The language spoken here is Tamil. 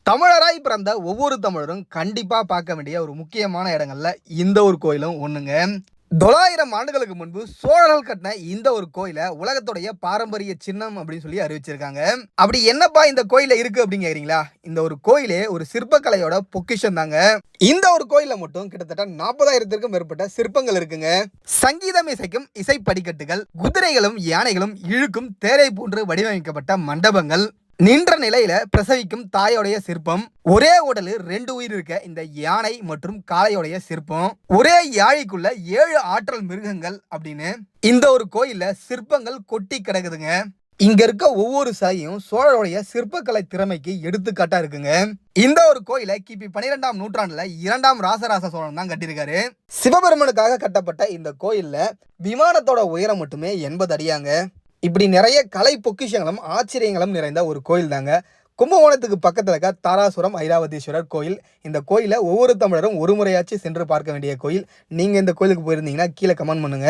தமிழராய் பிறந்த ஒவ்வொரு தமிழரும் கண்டிப்பா பார்க்க வேண்டிய ஒரு முக்கியமான இடங்கள்ல இந்த ஒரு கோயிலும் ஒண்ணுங்க. 900 ஆண்டுகளுக்கு முன்பு சோழர்கள் கட்டின இந்த ஒரு கோயிலை உலகத்துடைய பாரம்பரிய சின்னம் அப்படின்னு சொல்லி அறிவிச்சிருக்காங்க. அப்படி என்னப்பா இந்த கோயில இருக்கு அப்படின்னு கேக்குறீங்களா? இந்த ஒரு கோயிலே ஒரு சிற்பக்கலையோட பொக்கிஷம் தாங்க. இந்த ஒரு கோயில மட்டும் கிட்டத்தட்ட 40,000க்கும் மேற்பட்ட சிற்பங்கள் இருக்குங்க. சங்கீதம் இசைக்கும் இசை படிக்கட்டுகள், குதிரைகளும் யானைகளும் இழுக்கும் தேரை போன்று வடிவமைக்கப்பட்ட மண்டபங்கள், நின்ற நிலையில பிரசவிக்கும் தாயோடைய சிற்பம், ஒரே உடலு 2 உயிர் இருக்க இந்த யானை மற்றும் காளையோடைய சிற்பம், ஒரே யாழிக்குள்ள 7 ஆற்றல் மிருகங்கள் அப்படின்னு இந்த ஒரு கோயில்ல சிற்பங்கள் கொட்டி கிடக்குதுங்க. இங்க இருக்க ஒவ்வொரு சிலையும் சோழருடைய சிற்பக்கலை திறமைக்கு எடுத்துக்காட்டா இருக்குங்க. இந்த ஒரு கோயிலை கிபி 12ஆம் நூற்றாண்டுல 2ஆம் ராசராச சோழன் தான் கட்டியிருக்காரு. சிவபெருமனுக்காக கட்டப்பட்ட இந்த கோயில்ல விமானத்தோட உயரம் மட்டுமே 80 அடியாங்க. இப்படி நிறைய கலை பொக்கிஷங்களும் ஆச்சரியங்களும் நிறைந்த ஒரு கோயில் தாங்க கும்பகோணத்துக்கு பக்கத்தில் இருக்க தாராசுரம் ஐராவதீஸ்வரர் கோயில். இந்த கோயிலை ஒவ்வொரு தமிழரும் ஒரு முறையாச்சும் சென்று பார்க்க வேண்டிய கோயில். நீங்கள் இந்த கோயிலுக்கு போயிருந்தீங்கன்னா கீழே கமெண்ட் பண்ணுங்க.